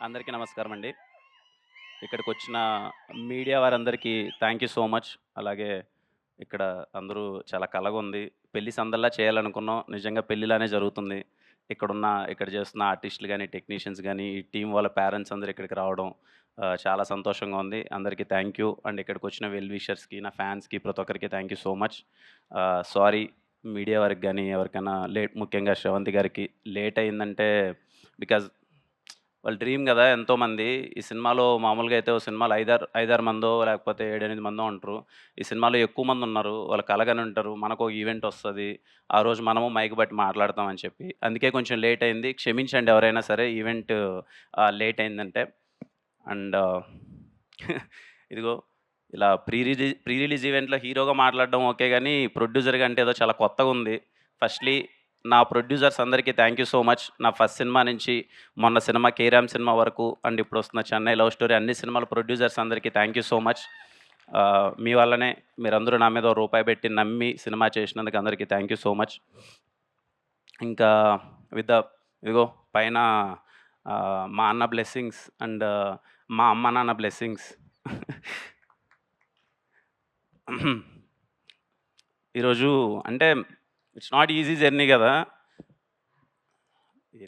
అందరికీ నమస్కారం అండి. ఇక్కడికొచ్చిన మీడియా వారందరికీ థ్యాంక్ యూ సో మచ్. అలాగే ఇక్కడ అందరూ చాలా కలగుంది. పెళ్లి సందడిలా చేయాలనుకున్నాం. నిజంగా పెళ్లిలానే జరుగుతుంది. ఇక్కడ చేస్తున్న ఆర్టిస్టులు గాని, టెక్నీషియన్స్ గాని, ఈ టీమ్ వాళ్ళ పేరెంట్స్ అందరూ ఇక్కడికి రావడం చాలా సంతోషంగా ఉంది. అందరికీ థ్యాంక్ యూ. అండ్ ఇక్కడికొచ్చిన వెల్ విషర్స్‌కి, నా ఫ్యాన్స్‌కి ప్రతి ఒక్కరికి thank you so much. Sorry media వారికి గాని, ఎవరికైనా ముఖ్యంగా శ్రవంతి గారికి లేట్ అయిందంటే బికాజ్ వాళ్ళ డ్రీమ్ గదా! ఎంతోమంది. ఈ సినిమాలో మామూలుగా అయితే ఓ సినిమాలో 5, 6 మందో లేకపోతే 7, 8 మందో ఉంటారు. ఈ సినిమాలో ఎక్కువ మందున్నారు. వాళ్ళు కలగని ఉంటారు. మనకో ఈవెంట్ ఒస్తది. ఆ రోజు మనము మైక్ బట్టి మాట్లాడతాం అని చెప్పి. అందుకే కొంచెం లేట్ అయింది. క్షమించండి ఎవరైనా సరే ఈవెంట్ లేట్ అయిందంటే. అండ్ ఇదిగో ఇలా ప్రీ రిలీజ్ ఈవెంట్‌లో హీరోగా మాట్లాడడం ఓకే గానీ, ప్రొడ్యూసర్‌గా అంటే ఏదో చాలా కొత్తగుంది. ఫస్ట్‌లీ నా ప్రొడ్యూసర్స్ అందరికీ థ్యాంక్ యూ సో మచ్. నా ఫస్ట్ సినిమా నుంచి మొన్న సినిమా 'కేరామ్' సినిమా వరకు అండ్ ఇప్పుడొస్తున్న 'చెన్నై లవ్ స్టోరీ' అన్ని సినిమాల ప్రొడ్యూసర్స్ అందరికీ థ్యాంక్ యూ సో మచ్. మీ వల్లనే మీరందరూ నా మీద ఓ రూపాయి పెట్టి నమ్మి సినిమా చేసినందుకు అందరికీ థ్యాంక్ యూ సో మచ్. ఇంకా విత్ ద ఇదిగో పైన మా అన్న బ్లెస్సింగ్స్ అండ్ మా అమ్మ, నాన్న బ్లెస్సింగ్స్. ఈరోజు అంటే ఇట్స్ నాట్ ఈజీ జర్నీ గదా!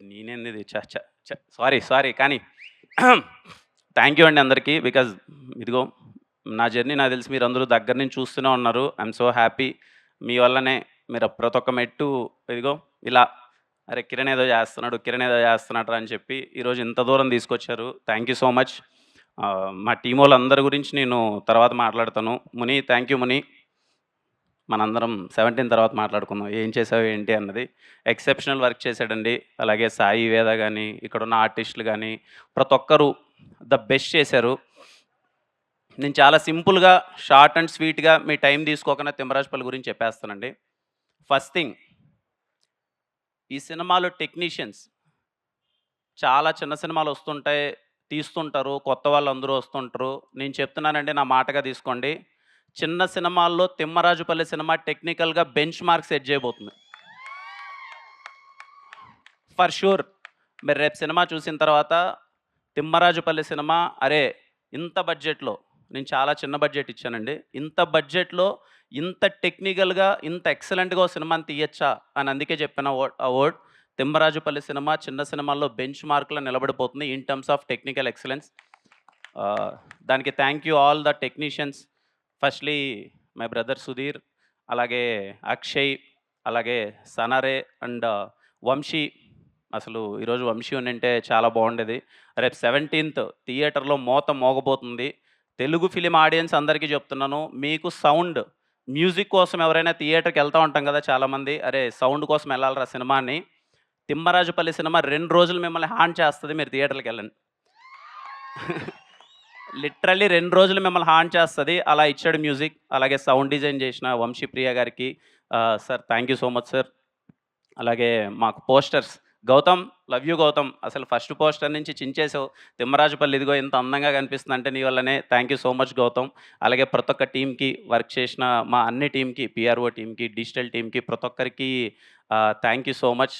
నేనేందిది ఛ! ఛ! ఛ! సారీ కానీ థ్యాంక్ యూ అండి అందరికీ. బికాజ్ ఇదిగో నా జర్నీ నాకు తెలిసి మీరందరూ దగ్గర నుంచి చూస్తూనే ఉన్నారు. I'm so happy. మీ వల్లనే మీరు ప్రతి ఒక్క మెట్టు ఇదిగో ఇలా అరే! కిరణ్ ఏదో చేస్తున్నాడురా అని చెప్పి ఈరోజు ఇంత దూరం తీసుకొచ్చారు. Thank you so much. మా టీమోళ్ళందరి గురించి నేను తర్వాత మాట్లాడతాను. ముని థ్యాంక్ యూ ముని. మనందరం 17 తర్వాత మాట్లాడుకుందాం. ఏం చేసావు ఏంటి అన్నది. ఎక్సెప్షనల్ వర్క్ చేశాడండి. అలాగే సాయి వేద గాని, ఇక్కడున్న ఆర్టిస్టులు గాని, ప్రతి ఒక్కరు ద బెస్ట్ చేశారు. నేను చాలా సింపుల్‌గా, షార్ట్ అండ్ స్వీట్‌గా మీ టైం తీసుకోకుండా 'తిమ్మరాజుపల్లి' గురించి చెప్పేస్తానండి. ఫస్ట్ థింగ్ ఈ సినిమాలో టెక్నీషియన్స్ చాలా చిన్న సినిమాలు వస్తుంటాయి, తీస్తుంటారు. కొత్త వాళ్ళందరూ వస్తుంటారు. నేను చెప్తున్నానండి నా మాటగా తీసుకోండి. చిన్న సినిమాల్లో 'తిమ్మరాజుపల్లి' సినిమా టెక్నికల్‌గా బెంచ్ మార్క్ సెట్ చేయబోతుంది. For sure. మీరు రేపు సినిమా చూసిన తర్వాత 'తిమ్మరాజుపల్లి' సినిమా అరే! ఇంత బడ్జెట్‌లో నేను చాలా చిన్న బడ్జెట్ ఇచ్చానండి. ఇంత బడ్జెట్‌లో ఇంత టెక్నికల్‌గా, ఇంత ఎక్సలెంట్‌గా ఓ సినిమాని తీయచ్చా అని అందుకే చెప్పాను ఆ వర్డ్. 'తిమ్మరాజుపల్లి' సినిమా చిన్న సినిమాల్లో బెంచ్ మార్క్‌లో నిలబడిపోతుంది in terms of technical excellence. దానికి thank you all the technicians. Firstly my brother Sudheer, అలాగే అక్షయ్, అలాగే సనరే అండ్ వంశీ. అసలు ఈరోజు వంశీ ఉండింటే చాలా బాగుండేది. రేపు 17థ్ థియేటర్‌లో మోత మోగబోతుంది. తెలుగు ఫిల్మ్ ఆడియన్స్ అందరికీ చెప్తున్నాను. మీకు సౌండ్, మ్యూజిక్ కోసం ఎవరైనా థియేటర్‌కి ఎళ్తా ఉంటాం కదా చాలామంది. అరే! సౌండ్ కోసం ఎళ్ళాలిరా సినిమా అని. 'తిమ్మరాజుపల్లి' సినిమా 2 రోజులు మిమ్మల్ని హాంట్ చేస్తది. మీరు థియేటర్‌లకెళ్ళండి. లిటరల్లీ 2 రోజులు మిమ్మల్ని హాంట్ చేస్తది. అలా ఇచ్చాడు మ్యూజిక్. అలాగే సౌండ్ డిజైన్ చేసిన వంశీప్రియ గారికి sir thank you so much sir. అలాగే మాకు posters Gautham, love you Gautham. అసలు ఫస్ట్ పోస్టర్ నుంచి చించేసావు. 'తిమ్మరాజుపల్లి' ఇదిగో ఇంత అందంగా కనిపిస్తుందంటే నీ వల్లనే. Thank you so much Gautham. అలాగే ప్రతి ఒక్క టీమ్‌కి వర్క్ చేసిన మా అన్ని టీమ్‌కి, పీఆర్ఓ టీమ్‌కి, డిజిటల్ టీమ్‌కి ప్రతి ఒక్కరికి థ్యాంక్ యూ సో మచ్.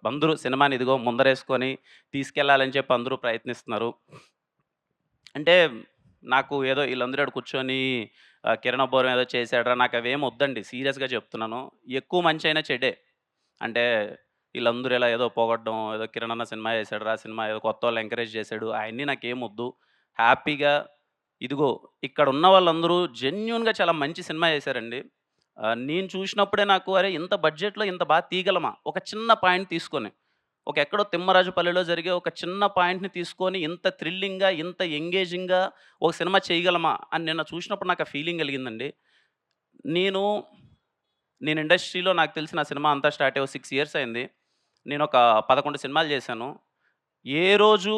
అందరూ సినిమాని ఇదిగో ముందరేసుకొని తీసుకెళ్ళాలని చెప్పి అందరూ ప్రయత్నిస్తున్నారు. అంటే నాకు ఏదో ఈళ్ళందరూ ఈడ కూర్చొని 'కిరణ్ అబ్బోరం ఏదో చేసాడురా' నాకవేం వద్దండి. సీరియస్‌గా చెప్తున్నాను. ఎక్కువ మంచైనా చెడే. అంటే ఈళ్ళందరూ ఇలా ఏదో పొగడ్డం, ఏదో 'కిరణ్ అన్న సినిమా చేసాడురా' సినిమా ఏదో కొత్తోళ్ళని ఎంకరేజ్ చేసాడు. అయన్నీ నాకేమొద్దు. హ్యాపీగా ఇదిగో ఇక్కడున్న వాళ్ళందరూ జెన్యూన్‌గా చాలా మంచి సినిమా చేశారండి. నేను చూసినప్పుడే నాకు అరే! ఇంత బడ్జెట్‌లో ఇంత తీయగలమా? ఒక చిన్న పాయింట్ తీసుకొని. ఒక ఎక్కడో తిమ్మరాజుపల్లిలో జరిగే ఒక చిన్న పాయింట్‌ని తీసుకొని ఇంత థ్రిల్లింగ్‌గా, ఇంత ఎంగేజింగ్‌గా ఒక సినిమా చేయగలమా? అని నిన్న చూసినప్పుడు నాకు ఆ ఫీలింగ్ కలిగిందండి. నేను, నేను ఇండస్ట్రీలో నాకు తెలిసి నా సినిమా అంతా స్టార్ట్ అయ్యి ఓ 6 ఇయర్స్ అయింది. నేనొక 11 సినిమాలు చేశాను. ఏ రోజు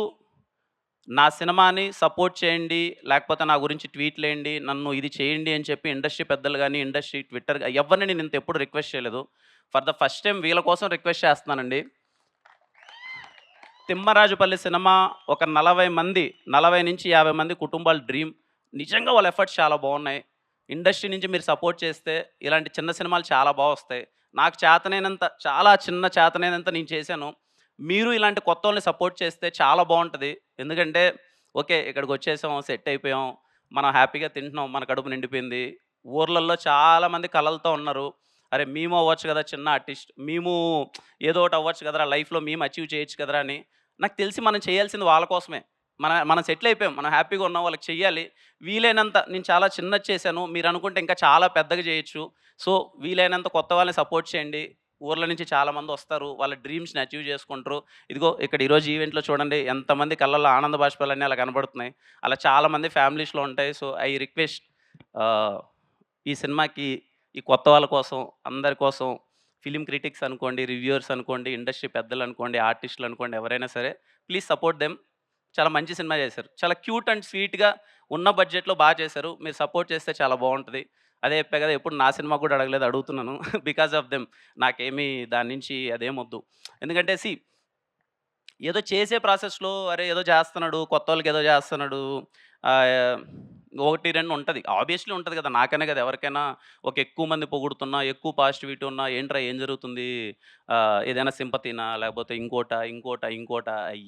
నా సినిమాని సపోర్ట్ చేయండి, లేకపోతే నా గురించి ట్వీట్‌లేయండి, నన్ను ఇది చేయండి అని చెప్పి ఇండస్ట్రీ పెద్దలు గాని, ఇండస్ట్రీ ట్విట్టర్ ఎవ్వరిని నేను ఇంత ఎప్పుడు రిక్వెస్ట్ చేయలేదు. ఫర్ ద ఫస్ట్ టైమ్ వీళ్ళ కోసం రిక్వెస్ట్ చేస్తున్నానండి. తిమ్మరాజుపల్లి సినిమా ఒక 40-50 మంది కుటుంబాల డ్రీమ్. నిజంగా వాళ్ళ ఎఫర్ట్స్ చాలా బాగున్నాయి. ఇండస్ట్రీ నుంచి మీరు సపోర్ట్ చేస్తే ఇలాంటి చిన్న సినిమాలు చాలా వస్తాయి. నాకు చేతనైనంత చాలా చిన్న చేతనైనంత నేను చేశాను. మీరు ఇలాంటి కొత్తోళ్ళని సపోర్ట్ చేస్తే చాలా బావుంటది. ఎందుకంటే ఓకే. ఇక్కడికొచ్చేసాం, సెట్ అయిపోయాం. మనం హ్యాపీగా తింటున్నాం. మన కడుపు నిండిపోయింది. ఊర్లల్లో చాలామంది కలలతో ఉన్నారు. అరే! మేము అవ్వచ్చు కదా! చిన్న ఆర్టిస్ట్. మేము ఏదో ఒకటి అవ్వచ్చు కదరా! లైఫ్‌లో మేము అచీవ్ చేయొచ్చు కదరా! అని నాకు తెలిసి మనం చేయాల్సింది వాళ్ళ కోసమే. మనం సెటిల్ అయిపోయాం. మనం హ్యాపీగా ఉన్నాం. వాళ్ళకి చెయ్యాలి. వీలైనంత నేను చాలా చిన్నది చేశాను. మీరనుకుంటే ఇంకా చాలా పెద్దగా చేయొచ్చు. సో, వీలైనంత కొత్త వాళ్ళని సపోర్ట్ చేయండి. ఊర్ల నుంచి చాలామందొస్తారు. వాళ్ళ డ్రీమ్స్‌ని అచీవ్ చేసుకుంటారు. ఇదిగో ఇక్కడ ఈరోజు ఈవెంట్‌లో చూడండి ఎంతమంది కళ్ళల్లో ఆనంద బాష్పాలన్నీ అలా కనబడుతున్నాయి. అలా చాలామంది ఫ్యామిలీస్‌లో ఉంటాయి. సో, ఐ రిక్వెస్ట్ ఆహ్, ఈ సినిమాకి ఈ కొత్త వాళ్ళ కోసం, అందరి కోసం ఫిల్మ్ క్రిటిక్స్ అనుకోండి, రివ్యూయర్స్ అనుకోండి, ఇండస్ట్రీ పెద్దలనుకోండి, ఆర్టిస్టులనుకోండి ఎవరైనా సరే ప్లీజ్ సపోర్ట్ దెమ్. చాలా మంచి సినిమా చేశారు. చాలా క్యూట్ అండ్ స్వీట్‌గా ఉన్న బడ్జెట్‌లో చేశారు. మీరు సపోర్ట్ చేస్తే చాలా బావుంటది. అదే చెప్పా కదా! ఎప్పుడు నా సినిమా కూడా అడగలేదు అడుగుతున్నాను. బికాస్ ఆఫ్ దెమ్ నాకేమి దాని నుంచి అదేమొద్దు. ఎందుకంటే ఏదో చేసే ప్రాసెస్‌లో అరే! ఏదో చేస్తన్నాడు, కొత్తోళ్ళకేదో చేస్తన్నాడు. ఆహ్, 1, 2 ఉంటది. ఆబ్వియస్లీ ఉంటది కదా! నాకనే కాదు ఎవరికైనా ఒక ఎక్కువ మంది పొగుడుతున్నా, ఎక్కువ పాజిటివిటీ ఉన్నా ఏంట్రా ఏం జరుగుతుంది? ఏదైనా సింపతీనా? లేకపోతే ఇంకోటా?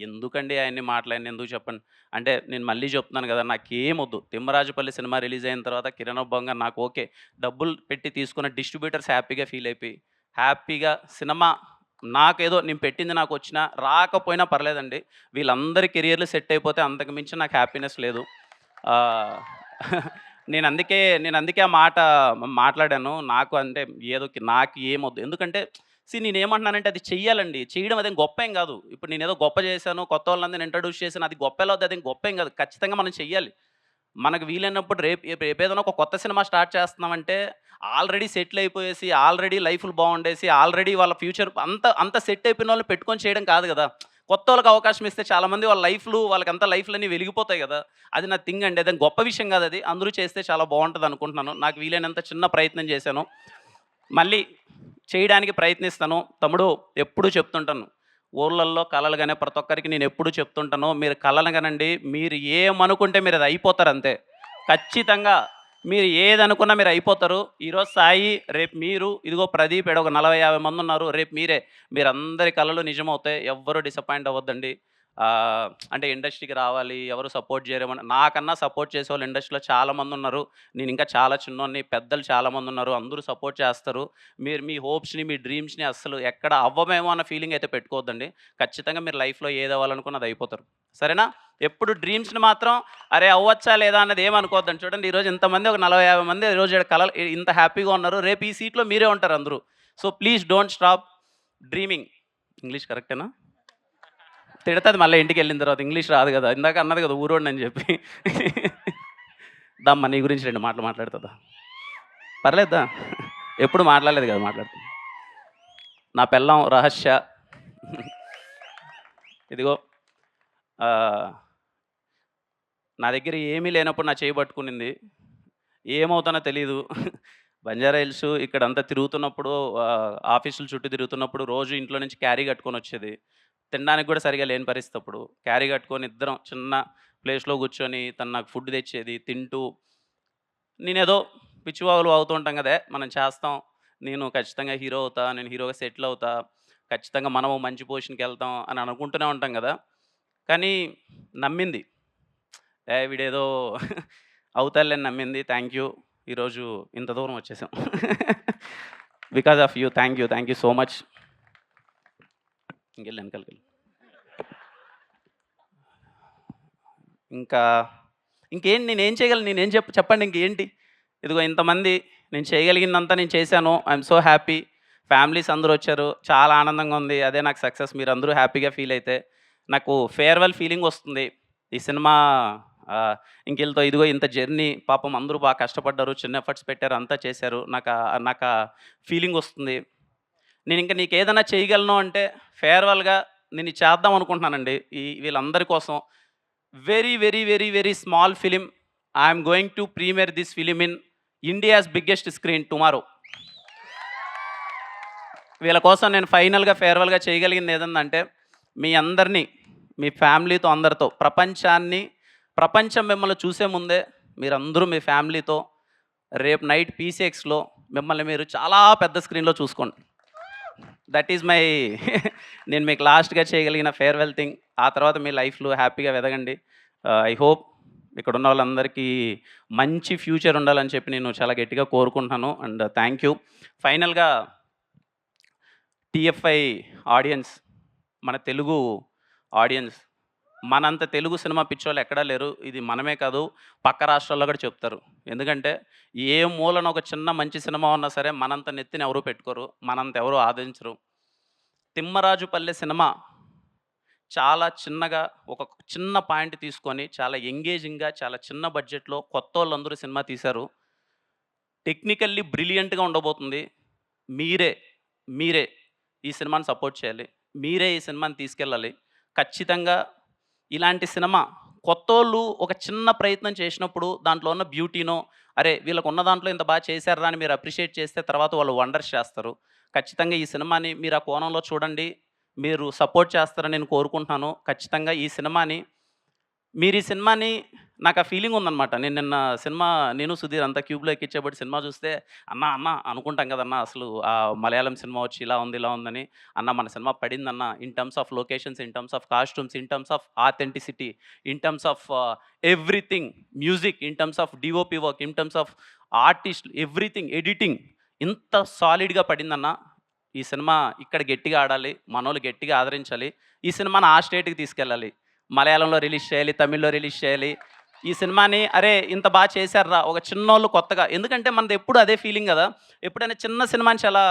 ఎందుకండి అయన్ని మాటలన్నీ ఎందుకు చెప్పండి? అంటే నేను మళ్ళీ చెప్తున్నాను కదా! నాకేమొద్దు. 'తిమ్మరాజుపల్లి' సినిమా రిలీజ్ అయిన తర్వాత 'కిరణ్ అబ్బంగా' నాకు ఓకే. డబ్బులు పెట్టి తీసుకున్న డిస్ట్రిబ్యూటర్స్ హ్యాపీగా ఫీల్ అయిపోయి, హ్యాపీగా సినిమా నాకేదో నేను పెట్టింది నాకొచ్చినా, రాకపోయినా పర్లేదండి. వీళ్ళందరి కెరియర్‌లు సెట్ అయిపోతే అంతకు మించి నాకు హ్యాపీనెస్ లేదు. ఆహ్, నేనందుకే ఆ మాట మాట్లాడాను. నాకు అంటే నాకు ఏమొద్దు. ఎందుకంటే నేనేమంటున్నానంటే అది చెయ్యాలండి. చేయడం అదేం గొప్పేం గాదు. ఇప్పుడు నేనేదో గొప్ప చేశాను, కొత్తోళ్ళందరిని ఇంట్రొడ్యూస్ చేశాను. అది గొప్ప అదేం గొప్పేం గాదు. ఖచ్చితంగా మనం చెయ్యాలి. మనకు వీలైనప్పుడు రేపేదైనా ఒక కొత్త సినిమా స్టార్ట్ చేస్తున్నామంటే, ఆల్రెడీ సెటిల్ అయిపోయేసి, ఆల్రెడీ లైఫ్‌లు బాగుండేసి, ఆల్రెడీ వాళ్ళ ఫ్యూచర్ అంత సెట్ అయిపోయినోళ్ళని పెట్టుకొని చేయడం కాదు గదా! కొత్తోళ్ళకి అవకాశం ఇస్తే చాలామంది వాళ్ళ వాళ్ళకంతా లైఫ్‌లన్నీ వెలిగిపోతాయి గదా! అది నా థింగ్ అండి. అదేం గొప్ప విషయం గాదది. అందరూ చేస్తే చాలా బావుంటదనుకుంటున్నాను. నాకు వీలైనంత చిన్న ప్రయత్నం చేశాను. మళ్ళీ చేయడానికి ప్రయత్నిస్తాను. తమ్ముడు ఎప్పుడూ చెప్తుంటాను. ఊర్లల్లో కలలుగనే ప్రతి ఒక్కరికి నేనెప్పుడూ చెప్తుంటాను. మీరు కలలు గనండి. మీరు ఏమనుకుంటే మీరది అయిపోతారంతే. ఖచ్చితంగా మీరు ఏదనుకున్నా మీరయిపోతారు. ఈరోజు సాయి, రేపు మీరు, ఇదిగో ప్రదీప్ ఈడ ఒక 40, 50 మందున్నారు. రేపు మీరే. మీరందరి కలలు నిజమవుతాయి. ఎవ్వరు డిసప్పాయింట్ అవ్వద్దండి. అంటే ఇండస్ట్రీకి రావాలి, ఎవరు సపోర్ట్ చేయరేమని నాకన్నా సపోర్ట్ చేసేవాళ్ళు ఇండస్ట్రీలో చాలామందున్నారు. నేనింకా చాలా చిన్నోడిని. పెద్దలు చాలామందున్నారు. అందరూ సపోర్ట్ చేస్తారు. మీరు మీ హోప్స్‌ని, మీ డ్రీమ్స్‌ని అస్సలు ఎక్కడ అవ్వమేమో అన్న ఫీలింగ్ అయితే పెట్టుకోవద్దండి. ఖచ్చితంగా మీరు లైఫ్‌లో ఏదవ్వాలనుకున్న అది అయిపోతారు. సరేనా? ఎప్పుడు డ్రీమ్స్‌ని మాత్రం అరే! అవ్వచ్చా లేదా అన్నది ఏమనుకోవద్దండి. చూడండి ఈరోజు ఇంతమంది ఒక 40, 50 మంది ఈరోజు ఈడ కలలు ఇంత హ్యాపీగా ఉన్నారు. రేపు ఈ సీట్‌లో మీరే ఉంటారు అందరూ. So, please don't stop dreaming. English కరెక్టేనా? తిడతది మళ్ళా ఇంటికెళ్ళిన తర్వాత. ఇంగ్లీష్ రాదు గదా! ఇందాక అన్నది గదా! ఊరోడినని జెప్పి. దమ్మా నీ గురించి 2 మాటలు మాట్లాడుతా దా. పర్లేదు దా. ఎప్పుడు మాట్లాడలేదు గదా! మాట్లాడుతున్నా. నా పెళ్ళాం రహస్య. ఇదిగో ఆహ్, నా దగ్గర ఏమీ లేనప్పుడు నా చెయ్యి పట్టుకునింది. ఏమవుతానో తెలీదు. బంజారా హిల్స్ ఇక్కడంతా తిరుగుతున్నప్పుడు ఆఫీసుల చుట్టూ తిరుగుతున్నప్పుడు రోజు ఇంట్లో నుంచి క్యారీ కట్టుకొనొచ్చేది. తినడానికి గూడా సరిగ్గా లేని పరిస్థితి అప్పుడు. క్యారీ కట్టుకొని ఇద్దరం చిన్న ప్లేస్‌లో కూర్చొని తను నాకు ఫుడ్ తెచ్చేది. తింటూ నేనేదో పిచ్చివాగులు వాగుతూ ఉంటాం గదా! మనం చేస్తాం. నేను ఖచ్చితంగా హీరో అవుతా. నేను హీరోగా సెటిల్ అవుతా. ఖచ్చితంగా మనము మంచి పొజిషన్‌కెళ్తాం అని అనుకుంటూనే ఉంటాం గదా! కానీ నమ్మింది. వీడేదో అవుతాడులే అని నమ్మింది. Thank you. ఈరోజు ఇంత దూరం వచ్చేసాం. Because of you. Thank you so much. ఇంకెళ్ళు ఎనకాలకెళ్ళు. ఇంకా ఇంకేంటి నేనేం చేయగలను? నేనేం చెప్పండి ఇంకేంటి? ఇదిగో ఇంతమంది నేను చేయగలిగిందంతా నేను చేశాను. I'm so happy. ఫ్యామిలీస్ అందరూ వచ్చారు. చాలా ఆనందంగా ఉంది. అదే నాకు సక్సెస్. మీరందరూ హ్యాపీగా ఫీల్ అయితే నాకు ఫేర్‌వెల్ ఫీలింగ్ వస్తుంది. ఈ సినిమా ఇంక ఇదిగో ఇంత జర్నీ పాపం అందరూ బాగా కష్టపడ్డారు. చిన్న ఎఫర్ట్స్ పెట్టారు. అంతా చేశారు. నాకా ఫీలింగ్ వస్తుంది. నేనింక నీకేదైనా చేయగలను అంటే ఫేర్‌వెల్‌గా నేను ఇది చేద్దాం అనుకుంటున్నానండి. వీళ్ళందరి కోసం very small film. I'm going to premiere this film in India's biggest screen tomorrow. వీళ్ళ కోసం నేను ఫైనల్‌గా ఫేర్‌వెల్‌గా చేయగలిగింది ఏదన్నంటే మీ అందరిని మీ ఫ్యామిలీతో అందరితో ప్రపంచం మిమ్మల్ని చూసే ముందే మీరందరూ మీ ఫ్యామిలీతో రేపు నైట్ పీసీఎక్స్‌లో మిమ్మల్ని మీరు చాలా పెద్ద స్క్రీన్‌లో చూసుకోండి. దట్ ఈజ్ మై నేను మీకు లాస్ట్‌గా చేయగలిగిన ఫేర్‌వెల్ థింగ్. ఆ తర్వాత మీ లైఫ్‌లో హ్యాపీగా ఎదగండి. ఐ హోప్ ఇక్కడున్న వాళ్ళందరికీ మంచి ఫ్యూచర్ ఉండాలని చెప్పి నేను చాలా గట్టిగా కోరుకుంటున్నాను. And thank you. ఫైనల్‌గా టీఎఫ్ఐ ఆడియన్స్, మన తెలుగు ఆడియన్స్, మనంత తెలుగు సినిమా పిచ్చోళ్ళు ఎక్కడా లేరు. ఇది మనమే కాదు, పక్క రాష్ట్రాల్లో కూడా చెప్తారు. ఎందుకంటే, ఏ మూలన ఒక చిన్న మంచి సినిమా ఉన్నా సరే, మనంత నెత్తిన ఎవరు పెట్టుకోరు. మనంత ఎవరు ఆదరించరు. 'తిమ్మరాజుపల్లె' సినిమా చాలా చిన్నగా, ఒక చిన్న పాయింట్ తీసుకొని, చాలా ఎంగేజింగ్‌గా, చాలా చిన్న బడ్జెట్‌లో కొత్తోళ్ళందరూ సినిమా తీశారు. టెక్నికల్లీ బ్రిలియంట్‌గా ఉండబోతుంది. మీరే, మీరే ఈ సినిమాని సపోర్ట్ చేయాలి. మీరే ఈ సినిమాని తీసుకెళ్ళాలి. ఖచ్చితంగా ఇలాంటి సినిమా కొత్తోళ్ళు ఒక చిన్న ప్రయత్నం చేసినప్పుడు దాంట్లో ఉన్న బ్యూటీనో, అరే! వీళ్ళకున్న దాంట్లో ఇంత చేశార్రా అని మీరు అప్రిషియేట్ చేస్తే తర్వాత వాళ్ళు వండర్స్ చేస్తారు. ఖచ్చితంగా ఈ సినిమాని మీరు ఆ కోణంలో చూడండి. మీరు సపోర్ట్ చేస్తారని నేను కోరుకుంటున్నాను. ఖచ్చితంగా ఈ సినిమాని మీరు ఈ సినిమాని నాకు ఆ ఫీలింగ్ ఉందనమాట. నేను నిన్న సినిమా నేను, సుధీర్ అంతా క్యూబ్‌లో ఎక్కించబడి సినిమా చూస్తే, "అన్న, అన్న" అనుకుంటాం కదన్నా అసలు మలయాళం సినిమా వచ్చి ఇలా ఉంది, ఇలా ఉందని. "అన్న మన సినిమా పడిందన్న. In terms of locations, in terms of costumes, in terms of authenticity, in terms of everything, music, in terms of DOP work, in terms of artist, everything, editing ఇంత సాలిడ్‌గా పడిందన్న. ఈ సినిమా ఇక్కడ గట్టిగా ఆడాలి. మనోళ్ళు గట్టిగా ఆదరించాలి. ఈ సినిమాని ఆ స్టేట్‌కి తీసుకెళ్ళాలి. మలయాళంలో రిలీజ్ చేయాలి, తమిళ్‌లో రిలీజ్ చేయాలి. ఈ సినిమాని అరే! ఇంత చేశార్రా ఒక చిన్నోళ్ళు కొత్తగా. ఎందుకంటే మనది ఎప్పుడు అదే ఫీలింగ్ గదా! ఎప్పుడైనా చిన్న సినిమాని చాలా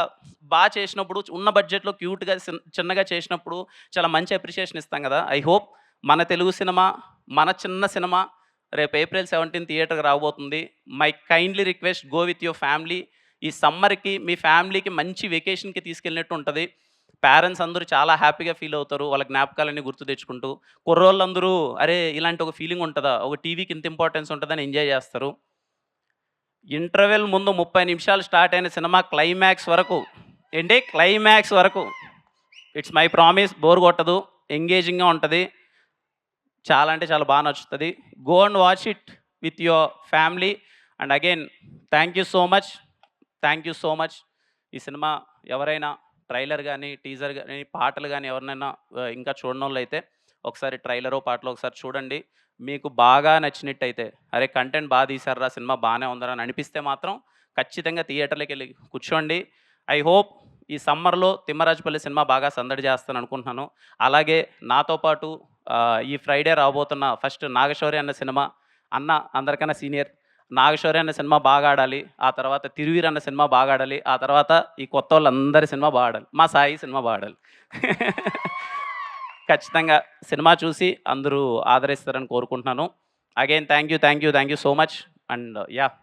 చేసినప్పుడు, ఉన్న బడ్జెట్‌లో క్యూట్‌గా చిన్నగా చేసినప్పుడు చాలా మంచి అప్రిషియేషన్ ఇస్తాం గదా! ఐ హోప్ మన తెలుగు సినిమా, మన చిన్న సినిమా రేపు ఏప్రిల్ 17 థియేటర్‌కి రాబోతుంది. My kindly request go with your family. ఈ సమ్మర్‌కి మీ ఫ్యామిలీకి మంచి వెకేషన్‌కి తీసుకెళ్ళినట్టు ఉంటది. పేరెంట్స్ అందరూ చాలా హ్యాపీగా ఫీల్ అవుతారు. వాళ్ళ జ్ఞాపకాలన్నీ గుర్తు తెచ్చుకుంటూ. కుర్రోళ్ళందరూ అరే! ఇలాంటి ఒక ఫీలింగ్ ఉంటదా? ఒక టీవీకి ఇంత ఇంపార్టెన్స్ ఉంటదని ఎంజాయ్ జేస్తారు. ఇంటర్వెల్ ముందు 30 నిమిషాలు స్టార్ట్ అయిన సినిమా క్లైమాక్స్ వరకు ఏంటి? క్లైమాక్స్ వరకు ఇట్స్ మై ప్రామిస్ బోర్ కొట్టదు. ఎంగేజింగ్‌గా ఉంటది. చాలా అంటే చాలా నచ్చుతది. Go and watch it with your family. And again thank you so much. Thank you so much. ఈ సినిమా ఎవరైనా ట్రైలర్ గాని, టీజర్ గాని, పాటలు గాని ఎవరినైనా ఇంకా చూడనోళ్ళైతే ఒకసారి ట్రైలరో, పాటలో ఒకసారి చూడండి. మీకు బాగా నచ్చినట్టయితే, అరే! కంటెంట్ తీశార్రా, సినిమా బానే ఉందిరా అని అనిపిస్తే మాత్రం ఖచ్చితంగా థియేటర్‌లకెళ్ళి కూర్చోండి. ఐ హోప్ ఈ సమ్మర్‌లో 'తిమ్మరాజుపల్లి' సినిమా బాగా సందడి చేస్తాననుకుంటున్నాను. అలాగే నాతో పాటు ఈ ఫ్రైడే రాబోతున్న ఫస్ట్ 'నాగశౌర్య' అన్న సినిమా, అన్న అందరికన్నా సీనియర్. 'నాగశౌర్య' అన్న సినిమా బాగా ఆడాలి. ఆ తర్వాత 'తిరువీర్' అన్న సినిమా బాగా ఆడాలి. ఆ తర్వాత ఈ కొత్తోళ్ళందరి సినిమా ఆడాలి. మా సాయి సినిమా ఆడాలి. ఖచ్చితంగా సినిమా చూసి అందరూ ఆదరిస్తారని కోరుకుంటున్నాను. Again thank you so much. And yeah!